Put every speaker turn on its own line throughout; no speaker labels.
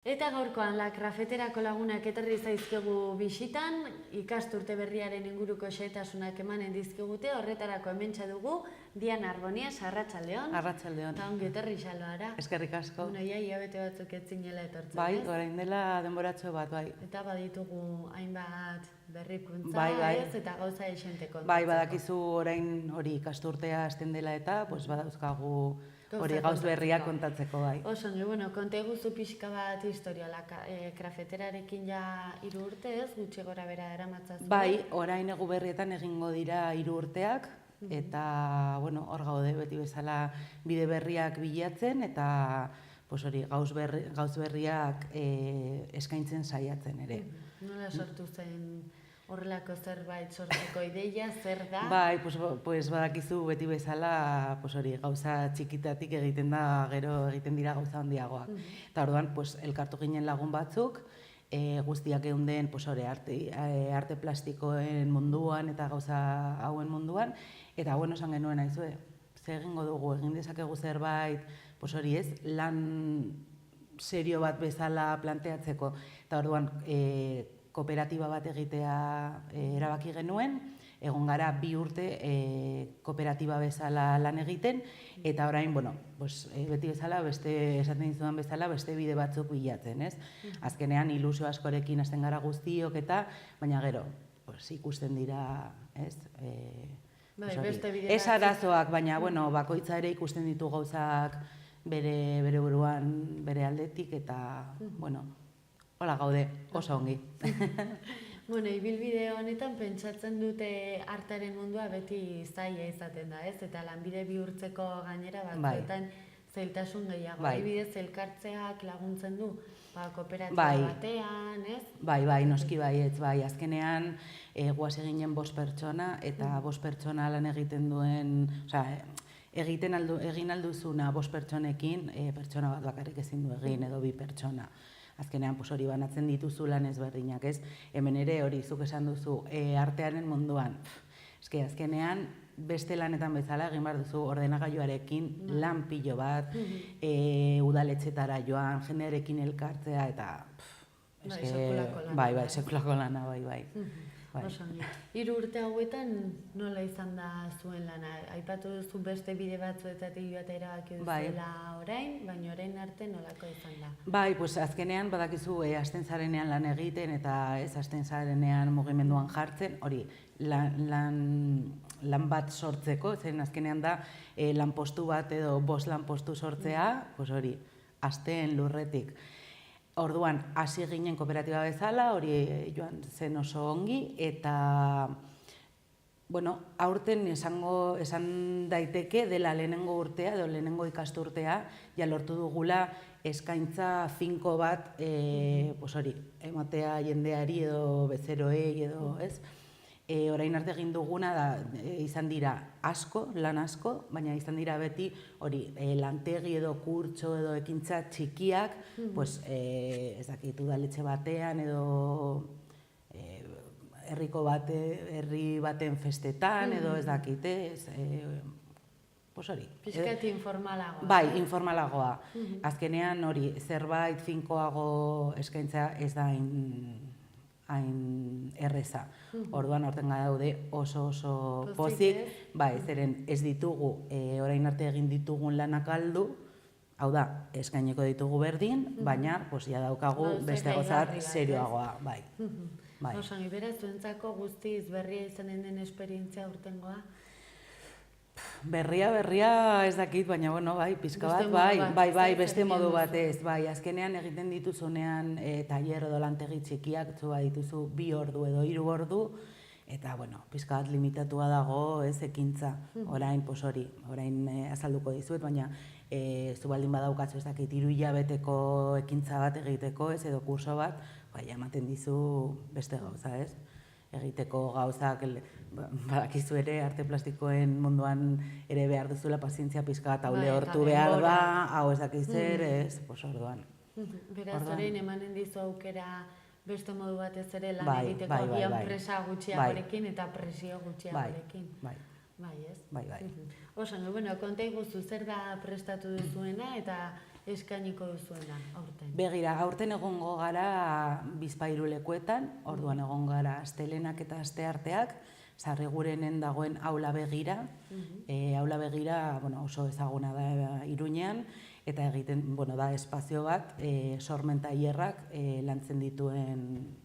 Eta gaurkoan la krafeterako lagunak etorri zaizkigu bisitan, ikasturte berriaren inguruko xehetasunak emanen dizkigute, horretarako hementsa dugu Diana Arbonias, arratsaldeon.
Arratsaldeon.
Eta ongi etorri Xaloara.
Eskerrik asko.
Bueno, ia hilabete batzuk ez zinela etortzen,
Bai, orain dela denboratxo bat, bai.
Eta baditugu hainbat berrikuntza,
Bai.
ez? Eta gauza esente kontatzeko.
Bai, badakizu orain hori ikasturtea hasten dela eta badauzkagu hori gauz berriak kontatzeko, bai.
Oso, bueno, konta eguzu pixka bat historia, krafeterarekin ja 3 urte, ez? Gutxi gora bera eramatzazue.
Bai, orain egu berrietan egingo dira 3 urteak, eta, bueno, hor gaude beti bezala bide berriak bilatzen, eta hori gauz berriak eskaintzen saiatzen ere.
Nola sortu zen horrelako zerbait sortzeko ideia, zer da?
Bai, badakizu beti bezala hori gauza txikitatik egiten da, gero egiten dira gauza handiagoak. Eta orduan, elkartu ginen lagun batzuk, guztiak geunden arte plastikoen munduan eta gauza hauen munduan, eta esan genuen aizue, zer egingo dugu, egin dezakegu zerbait, hori ez, lan serio bat bezala planteatzeko, eta orduan, kooperatiba bat egitea erabaki genuen, egon gara 2 urte kooperatiba bezala lan egiten, eta orain, beti bezala, esaten dizudan bezala, beste bide batzuk bilatzen, ez? Azkenean ilusio askorekin hasten gara guztiok eta, baina gero, ikusten dira, ez? Ez arazoak, baina, bakoitza ere ikusten ditu gauzak bere buruan, bere aldetik, eta, hola gaude, oso ongi.
Ibilbide honetan pentsatzen dute artearen mundua beti zaila izaten da, ez? Eta lanbide bihurtzeko gainera batzuetan zailtasun gehiago. Adibidez, elkartzeak laguntzen du, kooperatiba batean, ez?
Bai, noski baietz, bai. Azkenean, guaz eginen 5 pertsona, eta 5 pertsona lan egiten duen, egin alduzuna 5 pertsonekin, pertsona bat bakarrik ezin du egin, edo 2 pertsona. Azkenean, hori banatzen dituzu lan ezberdinak, ez? Hemen ere hori zuk esan duzu, artearen munduan. Azkenean, beste lanetan bezala egin behar duzu ordenagailuarekin lan pilo bat, udaletxetara joan, jendearekin elkartzea, eta... Bai, sekulako lana, bai.
3 urte hauetan nola izan da zuen lana? Aipatu duzu beste bide batzuetatik joatea erabaki duzuela orain, baina orain arte nolako izan da?
Bai, azkenean badakizu hasten zarenean lan egiten eta ez hasten zarenean mugimenduan jartzen, hori lan bat sortzeko, zen azkenean da lanpostu bat edo 5 lanpostu sortzea, hori, hasteen lurretik. Orduan, hasi ginen kooperatiba bezala, hori joan zen oso ongi, eta, aurten esan daiteke dela lehenengo urtea, edo lehenengo ikasturtea, ja lortu dugula eskaintza finko bat, hori, ematea jendeari edo bezeroei edo, ez? Orain arte egin duguna izan dira lan asko, baina izan dira beti hori lantegi edo kurtso edo ekintza txikiak, ez dakit udaletxe batean edo herri baten festetan edo ez dakit, hori.
Pixkat informalagoa.
Bai, informalagoa. Azkenean hori zerbait finkoago eskaintza ez da hain erreza. Orduan horten daude oso pozik, zeren ez ditugu, orain arte egin ditugun lanak aldu, hau da, eskaineko ditugu berdin, baina ja daukagu beste gozat serioagoa, bai.
Osan, ibera zuentzako guztiz berria izanen den esperientzia urtengoa?
Berria ez dakit, baina, bai, pixka bat, bai, beste modu batez, bai, azkenean egiten dituzunean tailer edo lantegi txikiak, dituzu 2 ordu edo 3 ordu, eta, pixka bat limitatua dago ez ekintza, orain, hori, orain azalduko dizuet, baina zu baldin badaukatzu ez dakit 3 hilabeteko ekintza bat egiteko, ez edo kurso bat, bai, ematen dizu beste gauza, ez? Egiteko gauzak, badakizu ere, arte plastikoen munduan ere behar duzula pazientzia pixka bat, hau lehortu behar da, hau ez dakitzer, ez, orduan.
Beraz, orain emanen dizu aukera beste modu batez ere lan egiteko gian presa gutxiagorekin eta presio gutxiagorekin. Bai, ez?
Bai.
Osan, konta iguzu zer da prestatu duzuena eta eskainiko duzuena aurten?
Begira, aurten egongo gara Bizpahiru lekuetan, orduan egon gara astelehenak eta astearteak, Sarrigurenen dagoen Aula Begira. Aula Begira oso ezaguna da Iruñean, eta egiten da espazio bat, sormen tailerrak lantzen dituen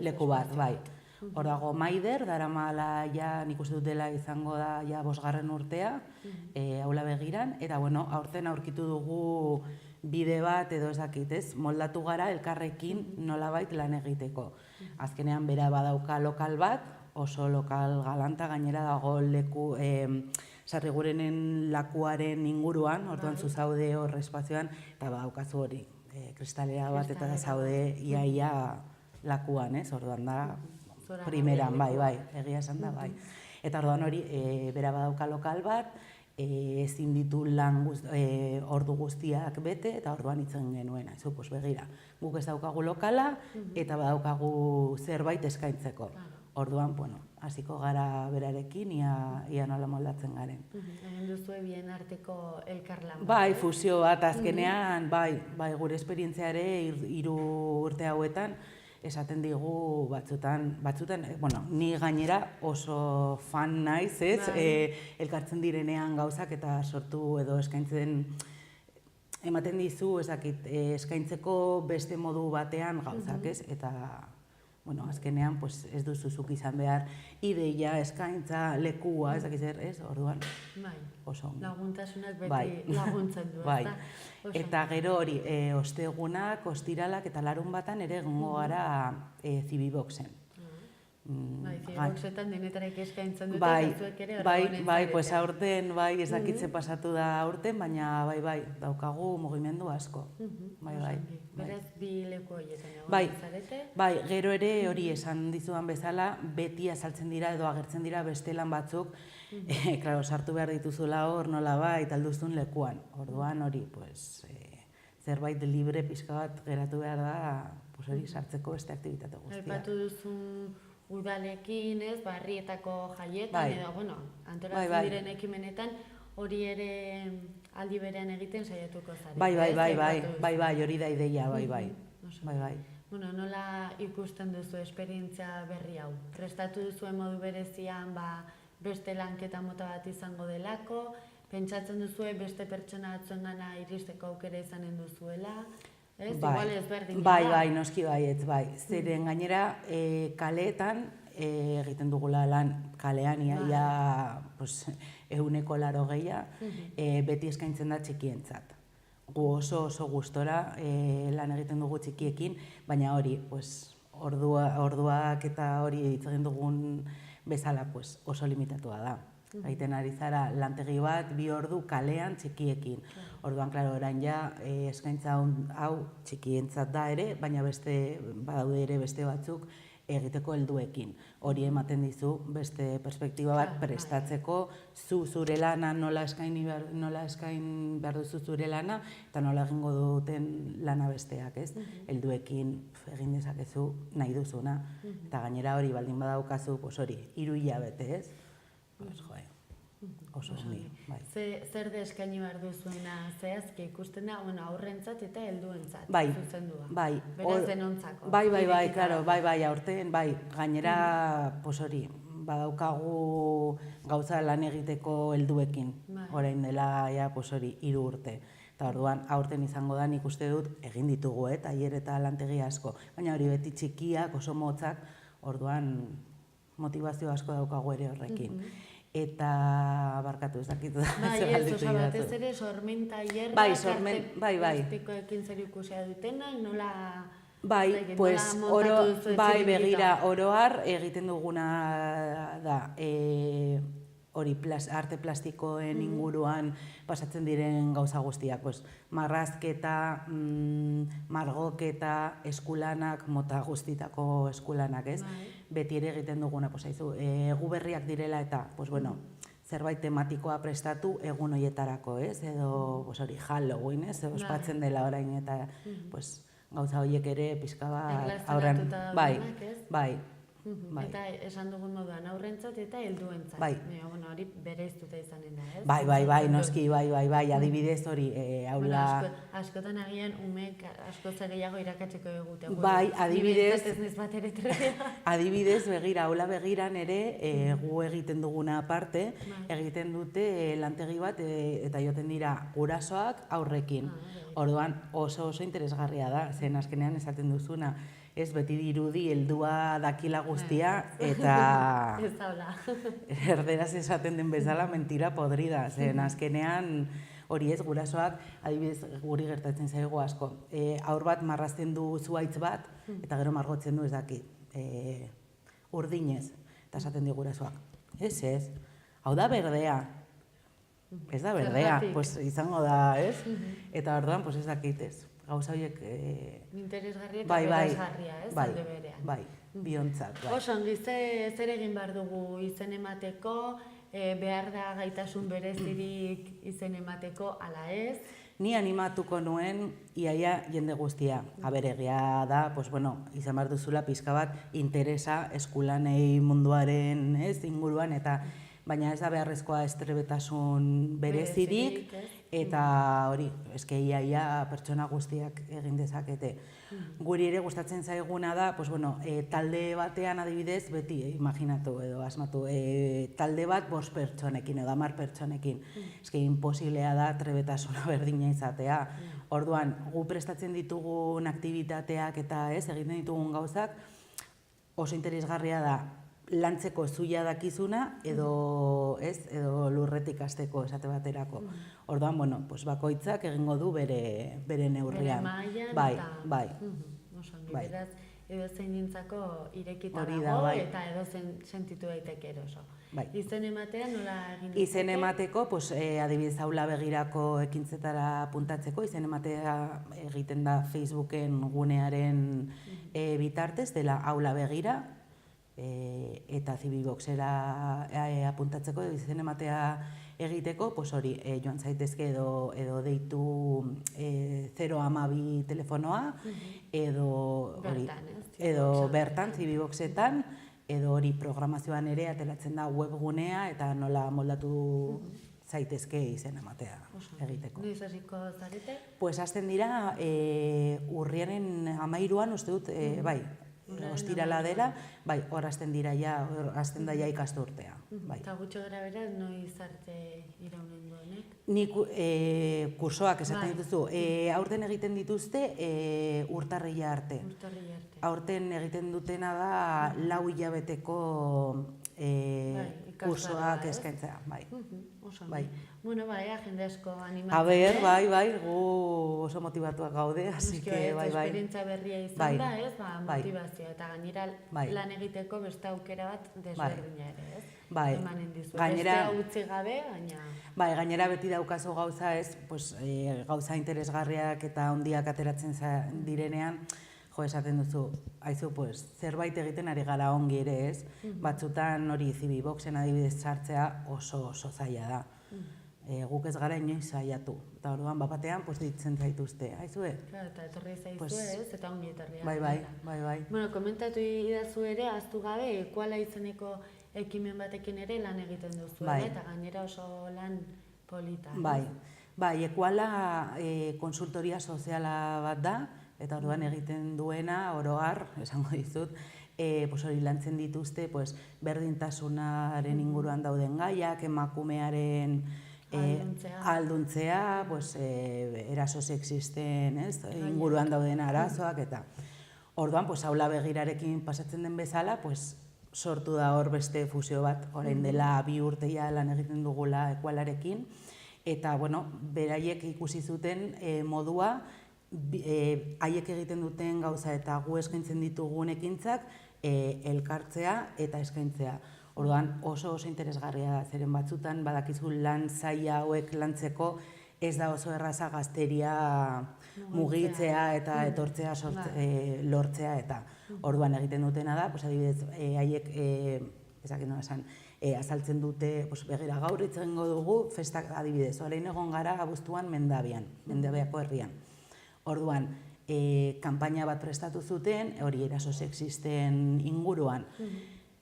leku bat, bai. Hor dago Maider, daramala nik uste dut dela izango da 5. urtea, Aula Begiran, eta aurten aurkitu dugu bide bat edo ezakit, ez? Moldatu gara elkarrekin nolabait lan egiteko. Azkenean bera badauka lokal bat, oso lokal galanta, gainera dago leku Sarrigurenen lakuaren inguruan, orduan zu zaude hor espazioan, eta badaukazu hori, kristalera bat eta zaude iaia lakuan, ez? Orduan da, primeran, bai, egia esan da, bai. Eta orduan hori, bera badauka lokal bat, ezin ditu lan ordu guztiak bete, eta orduan itzen genuena. Ezu, begira, guk ez daukagu lokala, eta badaukagu zerbait eskaintzeko. Orduan, hasiko gara berarekin, ia nola moldatzen garen.
Egin duzue bien arteko elkarlan bat.
Bai, fusio bat, azkenean, bai, gure esperientzia ere 3 urte hauetan, esaten digu batzutan, ni gainera oso fan naiz, ez? Elkartzen direnean gauzak eta sortu edo eskaintzen ematen dizu, eskaintzeko beste modu batean gauzak, ez? Eta azkenean ez duzuzuk izan behar ideia, eskaintza, lekua, ez dakiz ez? Orduan, oso.
Laguntasunak beti laguntzen du,
ez da? Eta gero hori, ostegunak, ostiralak eta larunbatan ere egongo gara Zibiboxen.
Zibiboxetan denetarik eskaintzen dute, eta zuek ere horregonen
zarete. Aurten, ez dakitze pasatu da aurten, baina daukagu mugimendu asko.
Beraz, bi leku horietan egon zarete?
Bai, gero ere hori esan dizudan bezala, beti azaltzen dira edo agertzen dira beste lan batzuk, sartu behar dituzula hor, nola bai, talduzun lekuan. Orduan hori, zerbait libre pixka bat geratu behar da, hori sartzeko beste aktibitate guztia.
Aipatu duzun udalekin, barrietako jaietan, edo, antolatzen diren ekimenetan, hori ere aldi berean egiten saiatuko zare.
Bai, hori da ideia, bai.
Nola ikusten duzu esperientzia berri hau? Prestatu duzuen modu berezian beste lanketa mota bat izango delako, pentsatzen duzue beste pertsona batzuengana iristeko aukera izanen duzuela, ez? Igual ezberdina da.
Bai, noski baietz, bai. Zeren gainera kaleetan egiten dugula lan kalean iaia 180, beti eskaintzen da txikientzat. Gu oso gustora lan egiten dugu txikiekin, baina hori, orduak eta hori hitz egin dugun bezala oso limitatua da. Egiten ari zara lantegi bat, 2 ordu kalean txikiekin. Orduan, orain eskaintza hau txikientzat da ere, baina badaude ere beste batzuk egiteko helduekin. Hori ematen dizu beste perspektiba bat prestatzeko, zure lana nola eskain behar duzu zure lana, eta nola egingo duten lana besteak, ez? Helduekin egin dezakezu nahi duzuna. Eta gainera hori baldin badaukazu, hori, 3 hilabete, ez? Oso ongi, bai.
Zer da eskaini behar duzuena zehazki ikusten da, aurrentzat eta helduentzat zuzendua?
Bai.
Beraz denontzako.
Bai, aurten, gainera, hori, badaukagu gauza lan egiteko helduekin, orain dela, hori, 3 urte. Eta orduan, aurten izango da, nik uste dut, egin ditugu, tailer eta lantegi asko. Baina hori beti txikiak, oso motzak, orduan, motivazio asko daukagu ere horrekin. Eta barkatu ez dakitu da.
Batez ere sormen tailerra, artistikoekin zer ikusia dutenak, nola montatu duzu etxerik?
Begira, oroar egiten duguna da, hori arte plastikoen inguruan pasatzen diren gauza guztiak, marrazketa, margoketa, eskulanak, mota guztitako eskulanak, ez? Beti ere egiten duguna, egu berriak direla eta, zerbait tematikoa prestatu egun horietarako, ez? Edo, hori, Halloween, ez? Ospatzen dela orain eta, gauza horiek ere pixka bat aurrean.
Erlazionatuta duenak, ez?
Bai,
Eta esan dugun moduan aurrentzat eta helduentzat. Hori bereiztuta izanen da, ez?
Bai, noski, bai, adibidez hori, aula...
Askotan agian umeek asko gehiago irakatzeko egute.
Bai, adibidez...
Ez niz bat ere trebea.
Adibidez, begira, aula begiran ere, gu egiten duguna aparte, egiten dute lantegi bat, eta joten dira gurasoak aurrekin. Orduan oso interesgarria da, zen azkenean esaten duzuna. Ez beti dirudi heldua dakila guztia, eta erderaz esaten den bezala mentira podrida. Zen azkenean hori ez gurasoak, adibidez guri gertatzen zaigu asko. Haur bat marrazten du zuhaitz bat, eta gero margotzen du ez dakit. Urdinez, eta esaten di gurasoak. Ez, hau da berdea. Ez da berdea, izango da, ez? Eta orduan, ez dakit ez. Gauza horiek...
Interesgarria eta berazgarria, ez? Alde berean.
Bai, biontzat.
Oso, ongi, zer egin behar dugu izen emateko, behar da gaitasun berezirik izen emateko, ala ez?
Ni animatuko nuen, iaia jende guztia. Egia da, izan behar duzula pixka bat interesa eskulanei munduaren inguruan, eta baina ez da beharrezkoa estrebetasun berezirik, eta hori, eske iaia pertsona guztiak egin dezakete. Guri ere gustatzen zaiguna da, talde batean adibidez, beti, imaginatu edo asmatu, talde bat 5 pertsonekin edo 10 pertsonekin. Eske imposiblea da trebetasuna berdina izatea. Orduan, gu prestatzen ditugun aktibitateak eta egiten ditugun gauzak, oso interesgarria da, lantzeko zuia dakizuna edo lurretik hasteko esate baterako. Orduan, bakoitzak egingo du bere neurrian.
Bere mailan.
Bai.
Beraz, edo zein nintzako irekita dago eta edo zen sentitu daiteke eroso. Izen ematea nola egin dut?
Izen emateko, adibidez aula begirako ekintzetara puntatzeko, izen ematea egiten da Facebooken gunearen bitartez, dela aula begira, eta Zibiboxera apuntatzeko izen ematea egiteko, hori joan zaitezke edo deitu 012 telefonoa, edo bertan Zibiboxetan, edo hori programazioan ere ateratzen da webgunea eta nola moldatu zaitezke izen ematea egiteko.
Noiz hasiko zarete?
Hasten dira urriaren 13an, uste dut, ostirala dela, hor hasten dira hasten da ikasturtea.
Eta gutxo gara beraz, noiz arte iraunen duenek?
Nik kursoak esaten dituzu. Aurten egiten dituzte urtarrila arte. Aurten egiten dutena da 4 hilabeteko kursoak eskaintzea.
Bueno, jende asko animatzen.
Bai, gu oso motivatuak gaude, así que bai.
Esperientzia berria izan da, ez? Motivazioa eta gainera lan egiteko beste aukera bat desberdina ere, ez? Emanen dizu. Beste utzi gabe, gaina...
Gainera beti daukazu gauza, ez? Gauza interesgarriak eta handiak ateratzen direnean, esaten duzu, haizu, zerbait egiten ari gara ongi ere, ez? Batzutan hori Zibiboxen adibidez sartzea oso zaila da. Guk ez gara inoiz saiatu. Eta orduan batean ditzen zaituzte, haizue?
Eta etorri zaizue, ez? Eta ongi etorria.
Bai.
Bueno, komentatu idazu ere, ahaztu gabe, Ekuala izeneko ekimen batekin ere lan egiten duzu, eta gainera oso lan polita.
Bai, Ekuala konsultoria soziala bat da, eta orduan egiten duena, oroar, esango dizut, hori lantzen dituzte berdintasunaren inguruan dauden gaiak, emakumearen alduntzea, eraso sexisten inguruan dauden arazoak, eta orduan, aula begirarekin pasatzen den bezala, sortu da hor beste fusio bat, orain dela 2 urteia lan egiten dugula Ekualarekin, eta, beraiek ikusi zuten modua, haiek egiten duten gauza eta gu eskaintzen ditugun ekintzak elkartzea eta eskaintzea. Orduan oso interesgarria da, zeren batzutan badakizu lan zaila hauek lantzeko ez da oso erraza gazteria mugitzea eta etortzea lortzea eta orduan egiten dutena da, adibidez, haiek azaltzen dute, begira gaur itzengo dugu festak adibidez, orain egon gara abuztuan Mendabiako herrian. Orduan, kanpaina bat prestatu zuten, hori eraso sexisten inguruan.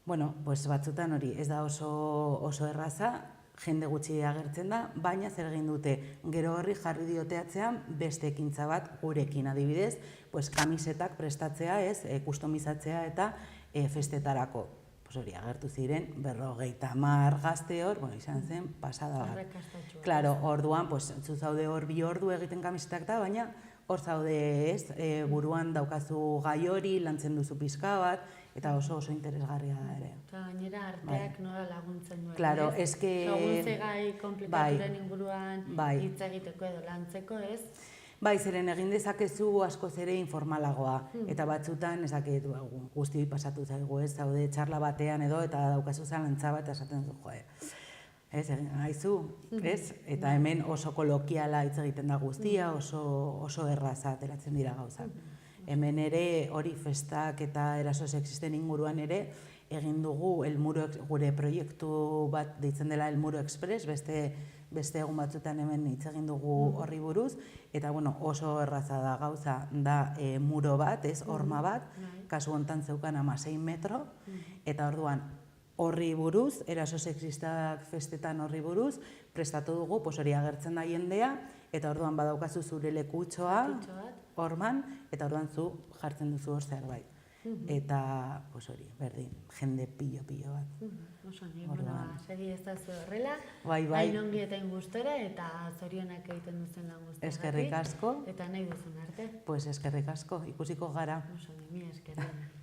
Bueno, pues batzutan hori ez da oso erraza, jende gutxi agertzen da, baina zer egin dute, gero horri jarri dioteatzean beste ekintza bat gurekin adibidez, pues kamisetak prestatzea ez, kustomizatzea eta festetarako. Pues hori, agertu ziren, 50 gazte hor, bueno, izan zen, pasada bat. Claro, orduan, pues, zu zaude hor 2 ordu egiten kamisetak da, baina hor zaude ez, buruan daukazu gai hori, lantzen duzu pixka bat, eta oso interesgarria da ere.
Eta gainera arteak nola laguntzen duen.
Claro, eske...
Laguntze gai komplikaturen inguruan hitz egiteko edo lantzeko, ez?
Bai, zeren egin dezakezu askoz ere informalagoa, eta batzutan, ezakit, guzti pasatu zaigu, ez, zaude txarla batean edo, eta daukazu zalantza bat, esaten zu, joe, ez, egin haizu, ez, eta hemen oso kolokiala hitz egiten da guztia, oso erraza ateratzen dira gauzak. Hemen ere hori festak eta eraso sexisten inguruan ere, egin dugu gure proiektu bat deitzen dela El Muro Express, beste egun batzutan hemen hitz egin dugu horri buruz, eta bueno, oso erraza da gauza da muro bat, ez, horma bat, kasu hontan zeukan 16 metro, eta orduan horri buruz, eraso sexistak festetan horri buruz, prestatu dugu, hori agertzen da jendea, eta orduan badaukazu zure lekutxoa, horman, eta orduan zu jartzen duzu hor zerbait. Eta, hori, berdin, jende pilo bat.
Oso, segi ez da zu horrela,
bai.
Hain ongieten gustora eta zorionak egiten duzen lan guztiagatik.
Eskerrik asko.
Eta nahi duzun arte.
Pues eskerrik asko, ikusiko gara.
Oso, mi eskerrik.